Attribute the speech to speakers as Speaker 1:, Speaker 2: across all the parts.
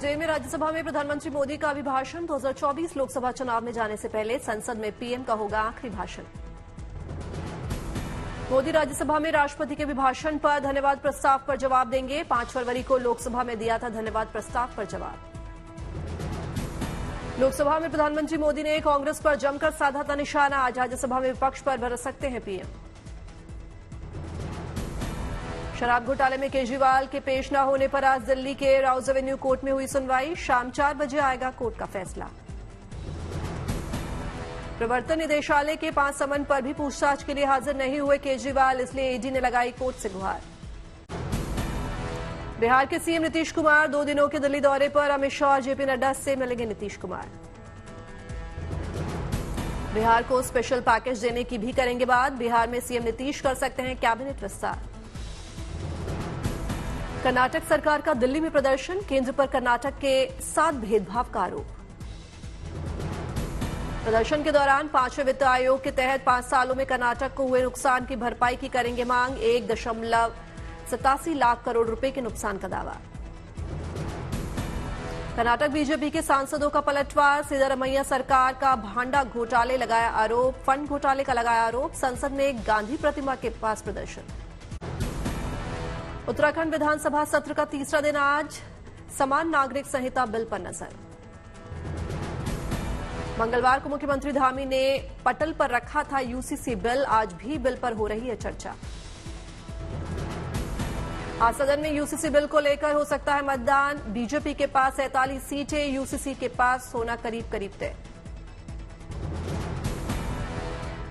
Speaker 1: Next day में राज्यसभा में प्रधानमंत्री मोदी का अभिभाषण। 2024 लोकसभा चुनाव में जाने से पहले संसद में पीएम का होगा आखिरी भाषण। मोदी राज्यसभा में राष्ट्रपति के अभिभाषण पर धन्यवाद प्रस्ताव पर जवाब देंगे। 5 फरवरी को लोकसभा में दिया था धन्यवाद प्रस्ताव पर जवाब। लोकसभा में प्रधानमंत्री मोदी ने कांग्रेस पर जमकर साधा था निशाना। आज राज्यसभा में विपक्ष पर बरस सकते हैं पीएम। शराब घोटाले में केजरीवाल के पेश न होने पर आज दिल्ली के राउज एवेन्यू कोर्ट में हुई सुनवाई। शाम 4 बजे आएगा कोर्ट का फैसला। प्रवर्तन निदेशालय के 5 समन पर भी पूछताछ के लिए हाजिर नहीं हुए केजरीवाल, इसलिए ईडी ने लगाई कोर्ट से गुहार। बिहार के सीएम नीतीश कुमार 2 दिनों के दिल्ली दौरे पर। अमित शाह और जेपी नड्डा से मिलेंगे नीतीश कुमार। बिहार को स्पेशल पैकेज देने की भी करेंगे बात। बिहार में सीएम नीतीश कर सकते हैं कैबिनेट विस्तार। कर्नाटक सरकार का दिल्ली में प्रदर्शन। केंद्र पर कर्नाटक के साथ भेदभाव का आरोप। प्रदर्शन के दौरान 5वें वित्त आयोग के तहत 5 सालों में कर्नाटक को हुए नुकसान की भरपाई की करेंगे मांग। 1.87 लाख करोड़ रुपए के नुकसान का दावा। कर्नाटक बीजेपी के सांसदों का पलटवार। सिद्धारमैया सरकार का भांडा घोटाले लगाया आरोप। फंड घोटाले का लगाया आरोप। संसद में गांधी प्रतिमा के पास प्रदर्शन। उत्तराखंड विधानसभा सत्र का तीसरा दिन आज। समान नागरिक संहिता बिल पर नजर। मंगलवार को मुख्यमंत्री धामी ने पटल पर रखा था यूसीसी बिल। आज भी बिल पर हो रही है चर्चा। आज सदन में यूसीसी बिल को लेकर हो सकता है मतदान। बीजेपी के पास 47 सीटें, यूसीसी के पास होना करीब करीब तय।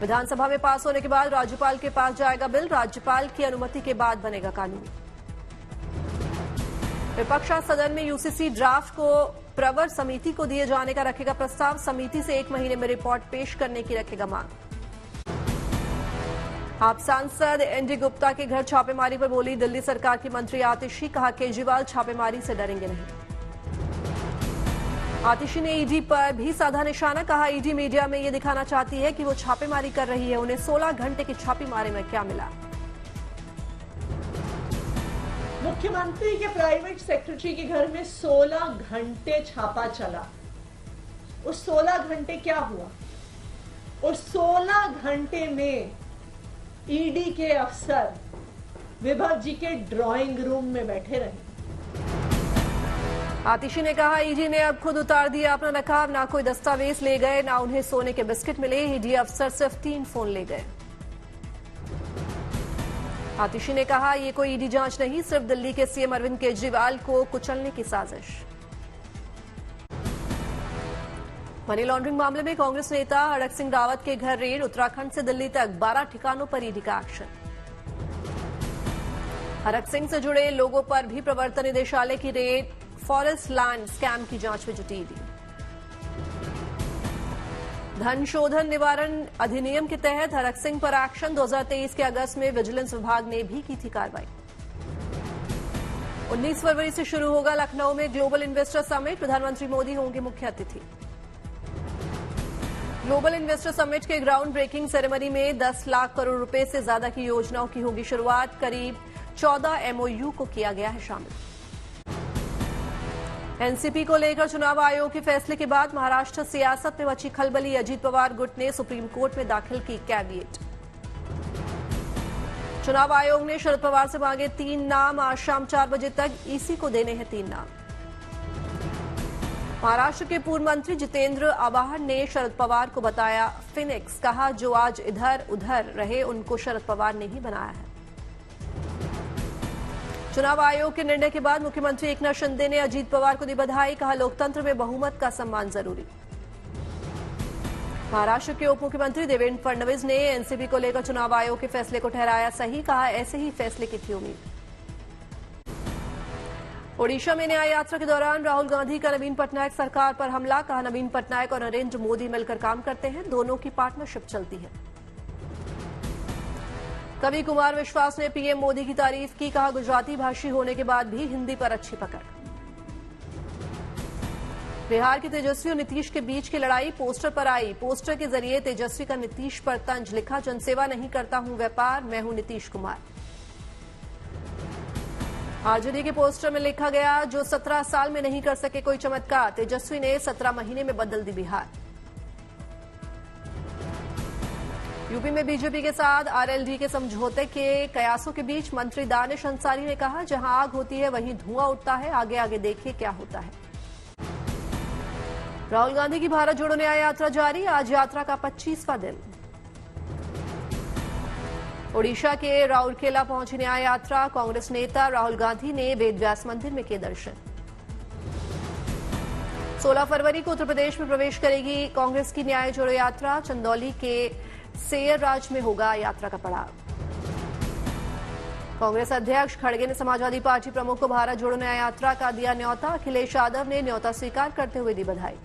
Speaker 1: विधानसभा में पास होने के बाद राज्यपाल के पास जाएगा बिल। राज्यपाल की अनुमति के बाद बनेगा कानून। विपक्ष आज सदन में यूसीसी ड्राफ्ट को प्रवर समिति को दिए जाने का रखेगा प्रस्ताव। समिति से 1 महीने में रिपोर्ट पेश करने की रखेगा मांग। आप सांसद एनडी गुप्ता के घर छापेमारी पर बोली दिल्ली सरकार की मंत्री आतिशी। कहा केजरीवाल छापेमारी से डरेंगे नहीं। आतिशी ने ईडी पर भी साधा निशाना। कहा ईडी मीडिया में ये दिखाना चाहती है कि वो छापेमारी कर रही है। उन्हें 16 घंटे की छापेमारी में क्या मिला।
Speaker 2: मुख्यमंत्री के प्राइवेट सेक्रेटरी के घर में 16 घंटे छापा चला। उस 16 घंटे क्या हुआ? उस 16 घंटे में ईडी के अफसर विभव जी के ड्राइंग रूम में बैठे रहे।
Speaker 1: आतिशी ने कहा ईडी ने अब खुद उतार दिया अपना नकाब। ना कोई दस्तावेज ले गए, ना उन्हें सोने के बिस्किट मिले। ईडी अफसर सिर्फ 3 फोन ले गए। आतिशी ने कहा ये कोई ईडी जांच नहीं, सिर्फ दिल्ली के सीएम अरविंद केजरीवाल को कुचलने की साजिश। मनी लॉन्ड्रिंग मामले में कांग्रेस नेता हड़क सिंह रावत के घर रेड। उत्तराखंड से दिल्ली तक 12 ठिकानों पर ईडी का एक्शन। हड़क सिंह से जुड़े लोगों पर भी प्रवर्तन निदेशालय की रेड। फॉरेस्ट लैंड स्कैम की जांच में जुटी ईडी। धन शोधन निवारण अधिनियम के तहत हड़क सिंह पर एक्शन। 2023 के अगस्त में विजिलेंस विभाग ने भी की थी कार्रवाई। 19 फरवरी से शुरू होगा लखनऊ में ग्लोबल इन्वेस्टर समिट। प्रधानमंत्री मोदी होंगे मुख्य अतिथि। ग्लोबल इन्वेस्टर समिट के ग्राउंड ब्रेकिंग सेरेमनी में 10 लाख करोड़ रुपए से ज्यादा की योजनाओं की होगी शुरुआत। करीब 14 एमओयू को किया गया है शामिल। एनसीपी को लेकर चुनाव आयोग के फैसले के बाद महाराष्ट्र सियासत में मची खलबली। अजीत पवार गुट ने सुप्रीम कोर्ट में दाखिल की कैविएट। चुनाव आयोग ने शरद पवार से मांगे 3 नाम। आज शाम 4 बजे तक ईसी को देने हैं 3 नाम। महाराष्ट्र के पूर्व मंत्री जितेंद्र आवाहन ने शरद पवार को बताया फिनिक्स। कहा जो आज इधर उधर रहे उनको शरद पवार ने ही बनाया है। चुनाव आयोग के निर्णय के बाद मुख्यमंत्री एकनाथ शिंदे ने अजीत पवार को दी बधाई। कहा लोकतंत्र में बहुमत का सम्मान जरूरी। महाराष्ट्र के उप मुख्यमंत्री देवेंद्र फडणवीस ने एनसीपी को लेकर चुनाव आयोग के फैसले को ठहराया सही। कहा ऐसे ही फैसले की थी उम्मीद। ओडिशा में न्याय यात्रा के दौरान राहुल गांधी का नवीन पटनायक सरकार पर हमला। कहा नवीन पटनायक और नरेंद्र मोदी मिलकर काम करते हैं, दोनों की पार्टनरशिप चलती है। कवि कुमार विश्वास ने पीएम मोदी की तारीफ की। कहा गुजराती भाषी होने के बाद भी हिंदी पर अच्छी पकड़। बिहार के तेजस्वी और नीतीश के बीच की लड़ाई पोस्टर पर आई। पोस्टर के जरिए तेजस्वी का नीतीश पर तंज। लिखा जनसेवा नहीं करता हूं व्यापार, मैं हूं नीतीश कुमार। आरजेडी के पोस्टर में लिखा गया, जो 17 साल में नहीं कर सके कोई चमत्कार, तेजस्वी ने 17 महीने में बदल दी बिहार। यूपी में बीजेपी के साथ आरएलडी के समझौते के कयासों के बीच मंत्री दानिश अंसारी ने कहा, जहां आग होती है वहीं धुआं उठता है, आगे आगे देखिए क्या होता है। राहुल गांधी की भारत जोड़ो न्याय यात्रा जारी, आज यात्रा का 25वां दिन। ओडिशा के राउरकेला पहुंची न्याय यात्रा, कांग्रेस नेता राहुल गांधी ने वेदव्यास मंदिर में किए दर्शन। 16 फरवरी को उत्तर प्रदेश में प्रवेश करेगी कांग्रेस की न्याय जोड़ो यात्रा, चंदौली के सेयरराज में होगा यात्रा का पड़ाव। कांग्रेस अध्यक्ष खड़गे ने समाजवादी पार्टी प्रमुख को भारत जोड़ो न्याय यात्रा का दिया न्योता, अखिलेश यादव ने न्योता स्वीकार करते हुए दी बधाई।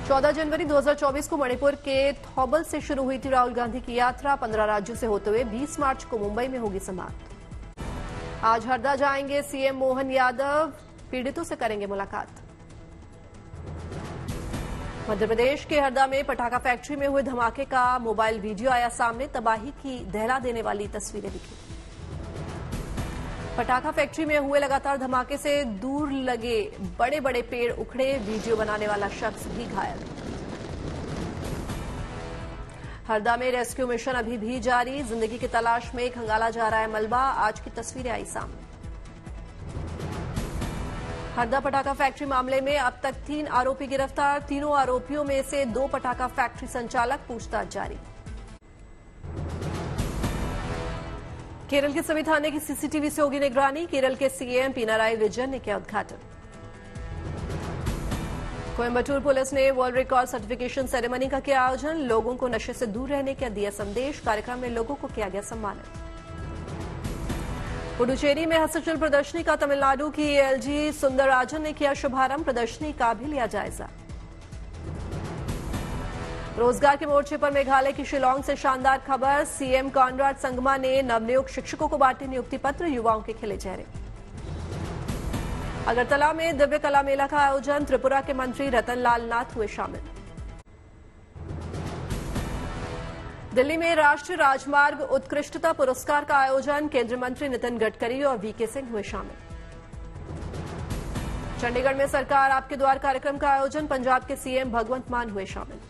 Speaker 1: 14 जनवरी 2024 को मणिपुर के थौबल से शुरू हुई थी राहुल गांधी की यात्रा, 15 राज्यों से होते हुए 20 मार्च को मुंबई में होगी समाप्त। आज हरदा जाएंगे सीएम मोहन यादव, पीड़ितों से करेंगे मुलाकात। मध्य प्रदेश के हरदा में पटाखा फैक्ट्री में हुए धमाके का मोबाइल वीडियो आया सामने, तबाही की दहला देने वाली तस्वीरें दिखी। पटाखा फैक्ट्री में हुए लगातार धमाके से दूर लगे बड़े बड़े पेड़ उखड़े, वीडियो बनाने वाला शख्स भी घायल। हरदा में रेस्क्यू मिशन अभी भी जारी, जिंदगी की तलाश में खंगाला जा रहा है मलबा, आज की तस्वीरें आई सामने। हरदा पटाखा फैक्ट्री मामले में अब तक 3 आरोपी गिरफ्तार, तीनों आरोपियों में से 2 पटाखा फैक्ट्री संचालक, पूछताछ जारी। केरल के सभी थाने की सीसीटीवी से होगी निगरानी, केरल के सीएम पिनाराई विजयन ने किया उद्घाटन। कोयम्बटूर पुलिस ने वर्ल्ड रिकॉर्ड सर्टिफिकेशन सेरेमनी का किया आयोजन, लोगों को नशे से दूर रहने का दिया संदेश, कार्यक्रम में लोगों को किया गया सम्मानित। पुडुचेरी में हस्तशिल्प प्रदर्शनी का तमिलनाडु की एलजी सुंदरराजन ने किया शुभारंभ, प्रदर्शनी का भी लिया जायजा। रोजगार के मोर्चे पर मेघालय की शिलांग से शानदार खबर, सीएम कॉनराड संगमा ने नवनियुक्त शिक्षकों को बांटे नियुक्ति पत्र, युवाओं के खिले चेहरे। अगरतला में दिव्य कला मेला का आयोजन, त्रिपुरा के मंत्री रतन लाल नाथ हुए शामिल। दिल्ली में राष्ट्रीय राजमार्ग उत्कृष्टता पुरस्कार का आयोजन, केंद्रीय मंत्री नितिन गडकरी और वीके सिंह हुए शामिल। चंडीगढ़ में सरकार आपके द्वार कार्यक्रम का आयोजन, पंजाब के सीएम भगवंत मान हुए शामिल।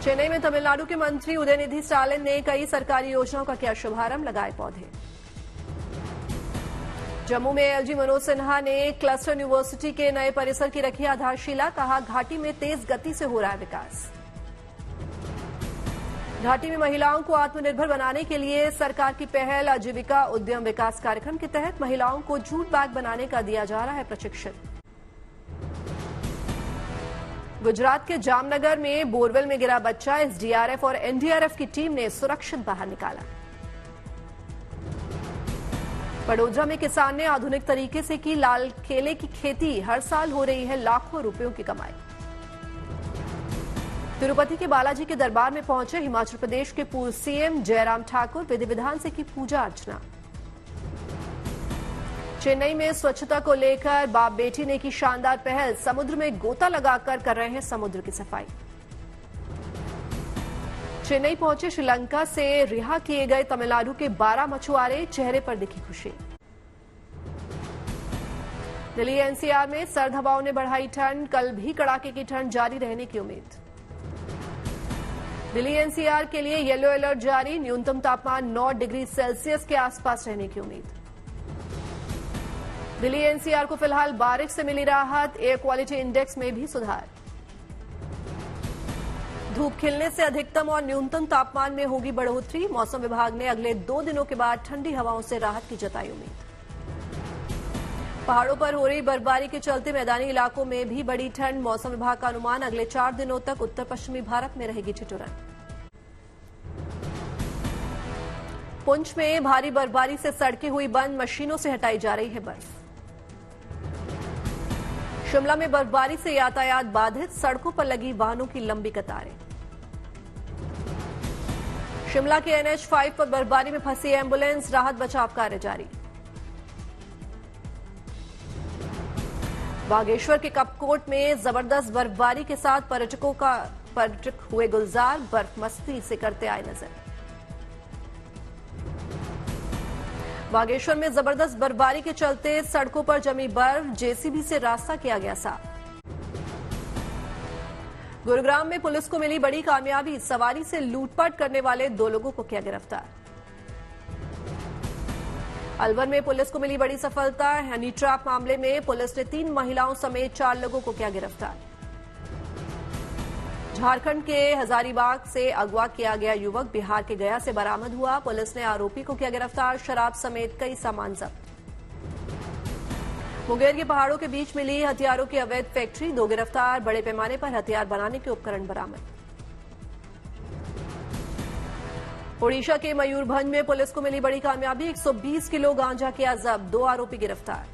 Speaker 1: चेन्नई में तमिलनाडु के मंत्री उदयनिधि स्टालिन ने कई सरकारी योजनाओं का किया शुभारंभ, लगाए पौधे। जम्मू में एलजी मनोज सिन्हा ने क्लस्टर यूनिवर्सिटी के नए परिसर की रखी आधारशिला, कहा घाटी में तेज गति से हो रहा है विकास। घाटी में महिलाओं को आत्मनिर्भर बनाने के लिए सरकार की पहल, आजीविका उद्यम विकास कार्यक्रम के तहत महिलाओं को जूट बैग बनाने का दिया जा रहा है प्रशिक्षण। गुजरात के जामनगर में बोरवेल में गिरा बच्चा, एसडीआरएफ और एनडीआरएफ की टीम ने सुरक्षित बाहर निकाला। बड़ोदरा में किसान ने आधुनिक तरीके से की लाल केले की खेती, हर साल हो रही है लाखों रुपयों की कमाई। तिरुपति के बालाजी के दरबार में पहुंचे हिमाचल प्रदेश के पूर्व सीएम जयराम ठाकुर, विधि विधान से की पूजा अर्चना। चेन्नई में स्वच्छता को लेकर बाप बेटी ने की शानदार पहल, समुद्र में गोता लगाकर कर रहे हैं समुद्र की सफाई। चेन्नई पहुंचे श्रीलंका से रिहा किए गए तमिलनाडु के 12 मछुआरे, चेहरे पर दिखी खुशी। दिल्ली एनसीआर में सर्द हवाओं ने बढ़ाई ठंड, कल भी कड़ाके की ठंड जारी रहने की उम्मीद। दिल्ली एनसीआर के लिए येलो अलर्ट जारी, न्यूनतम तापमान 9 डिग्री सेल्सियस के आसपास रहने की उम्मीद। दिल्ली एनसीआर को फिलहाल बारिश से मिली राहत, एयर क्वालिटी इंडेक्स में भी सुधार। धूप खिलने से अधिकतम और न्यूनतम तापमान में होगी बढ़ोतरी, मौसम विभाग ने अगले 2 दिनों के बाद ठंडी हवाओं से राहत की जताई उम्मीद। पहाड़ों पर हो रही बर्फबारी के चलते मैदानी इलाकों में भी बढ़ी ठंड, मौसम विभाग का अनुमान अगले 4 दिनों तक उत्तर पश्चिमी भारत में रहेगी ठिठुरन। पुंछ में भारी बर्फबारी से सड़कें हुई बंद, मशीनों से हटाई जा रही है बर्फ। शिमला में बर्फबारी से यातायात बाधित, सड़कों पर लगी वाहनों की लंबी कतारें। शिमला के NH5 पर बर्फबारी में फंसी एम्बुलेंस, राहत बचाव कार्य जारी। बागेश्वर के कपकोट में जबरदस्त बर्फबारी के साथ पर्यटक हुए गुलजार, बर्फ मस्ती से करते आए नजर। बागेश्वर में जबरदस्त बर्फबारी के चलते सड़कों पर जमी बर्फ, जेसीबी से रास्ता किया गया साफ। गुरुग्राम में पुलिस को मिली बड़ी कामयाबी, सवारी से लूटपाट करने वाले 2 लोगों को किया गिरफ्तार। अलवर में पुलिस को मिली बड़ी सफलता, हनी ट्रैप मामले में पुलिस ने 3 महिलाओं समेत 4 लोगों को किया गिरफ्तार। झारखंड के हजारीबाग से अगवा किया गया युवक बिहार के गया से बरामद हुआ, पुलिस ने आरोपी को किया गिरफ्तार, शराब समेत कई सामान जब्त। मुंगेर के पहाड़ों के बीच मिली हथियारों की अवैध फैक्ट्री, 2 गिरफ्तार, बड़े पैमाने पर हथियार बनाने के उपकरण बरामद। ओडिशा के मयूरभंज में पुलिस को मिली बड़ी कामयाबी, 120 किलो गांजा किया जब्त, 2 आरोपी गिरफ्तार।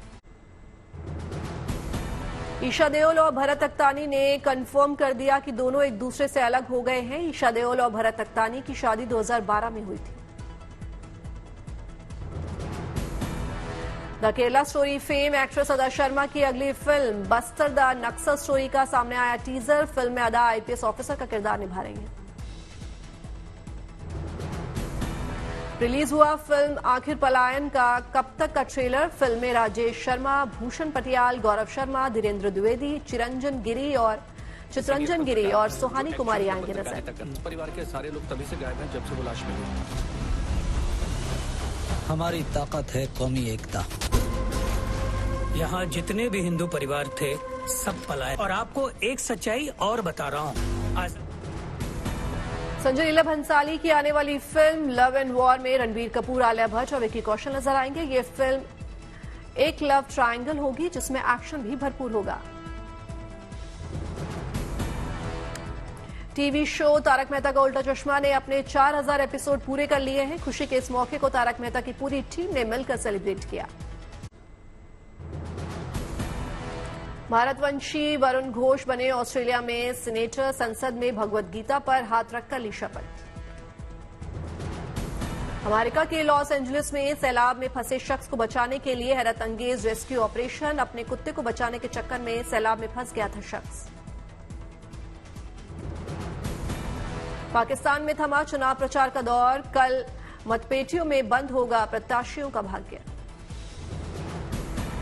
Speaker 1: ईशा देओल और भरत अख्तानी ने कंफर्म कर दिया कि दोनों एक दूसरे से अलग हो गए हैं। ईशा देओल और भरत अख्तानी की शादी 2012 में हुई थी। The Kerala story fame actress अदा शर्मा की अगली film Bastar the Naxal story का सामने आया टीजर, फिल्म में अदा आईपीएस ऑफिसर का किरदार निभा रही हैं। रिलीज हुआ फिल्म आखिर पलायन का कब तक का ट्रेलर, फिल्म में राजेश शर्मा, भूषण पटियाल, गौरव शर्मा, धीरेन्द्र द्विवेदी, चिरंजन गिरी और सुहानी कुमारी आएंगे नजर।
Speaker 3: परिवार के सारे लोग तभी से गायब हैं जब से वो लाश मिली।
Speaker 4: हमारी ताकत है कौमी एकता।
Speaker 5: यहाँ जितने भी हिंदू परिवार थे सब पलाए, और आपको एक सच्चाई और बता रहा हूँ। आज
Speaker 1: संजय लीला भंसाली की आने वाली फिल्म लव एंड वॉर में रणबीर कपूर, आलिया भट्ट और विकी कौशल नजर आएंगे। ये फिल्म एक लव ट्रायंगल होगी जिसमें एक्शन भी भरपूर होगा। टीवी शो तारक मेहता का उल्टा चश्मा ने अपने 4000 एपिसोड पूरे कर लिए हैं। खुशी के इस मौके को तारक मेहता की पूरी टीम ने मिलकर सेलिब्रेट किया। भारतवंशी वरुण घोष बने ऑस्ट्रेलिया में सीनेटर, संसद में भगवत गीता पर हाथ रखकर ली शपथ। अमेरिका के लॉस एंजलिस में सैलाब में फंसे शख्स को बचाने के लिए हैरत अंगेज रेस्क्यू ऑपरेशन, अपने कुत्ते को बचाने के चक्कर में सैलाब में फंस गया था शख्स। पाकिस्तान में थमा चुनाव प्रचार का दौर, कल मतपेटियों में बंद होगा प्रत्याशियों का भाग्य।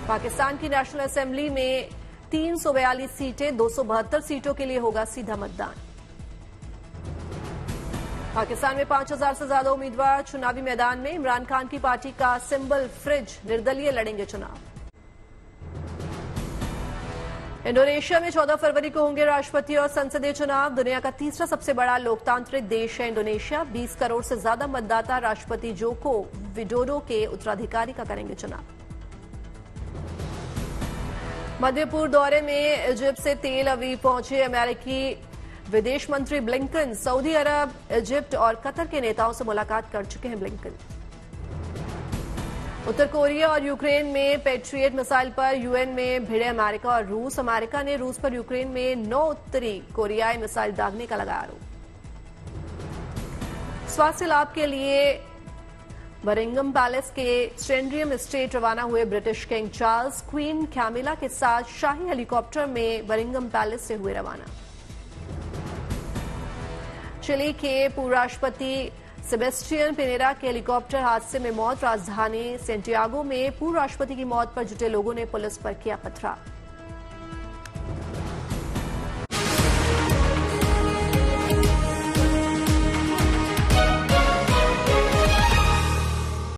Speaker 1: पाकिस्तान की नेशनल असेंबली में 342 सीटें, 272 सीटों के लिए होगा सीधा मतदान। पाकिस्तान में 5000 से ज्यादा उम्मीदवार चुनावी मैदान में, इमरान खान की पार्टी का सिंबल फ्रिज, निर्दलीय लड़ेंगे चुनाव। इंडोनेशिया में 14 फरवरी को होंगे राष्ट्रपति और संसदीय चुनाव। दुनिया का तीसरा सबसे बड़ा लोकतांत्रिक देश है इंडोनेशिया। 20 करोड़ से ज्यादा मतदाता राष्ट्रपति जोको विडोडो के उत्तराधिकारी का करेंगे चुनाव। मध्य पूर्व दौरे में इजिप्ट से तेल अवीव पहुंचे अमेरिकी विदेश मंत्री ब्लिंकन। सऊदी अरब, इजिप्ट और कतर के नेताओं से मुलाकात कर चुके हैं ब्लिंकन। उत्तर कोरिया और यूक्रेन में पैट्रियट मिसाइल पर यूएन में भिड़े अमेरिका और रूस। अमेरिका ने रूस पर यूक्रेन में 9 उत्तरी कोरियाई मिसाइल दागने का लगाया आरोप। स्वास्थ्य लाभ के लिए बरिंगम पैलेस के स्ट्रेंड्रियम एस्टेट रवाना हुए British King Charles, Queen Camilla के साथ शाही हेलीकॉप्टर में बरिंगम पैलेस से हुए रवाना। चिली के पूर्व राष्ट्रपति सेबेस्टियन पिनेरा के हेलीकॉप्टर हादसे में मौत। राजधानी सेंटियागो में पूर्व राष्ट्रपति की मौत पर जुटे लोगों ने पुलिस पर किया पथराव।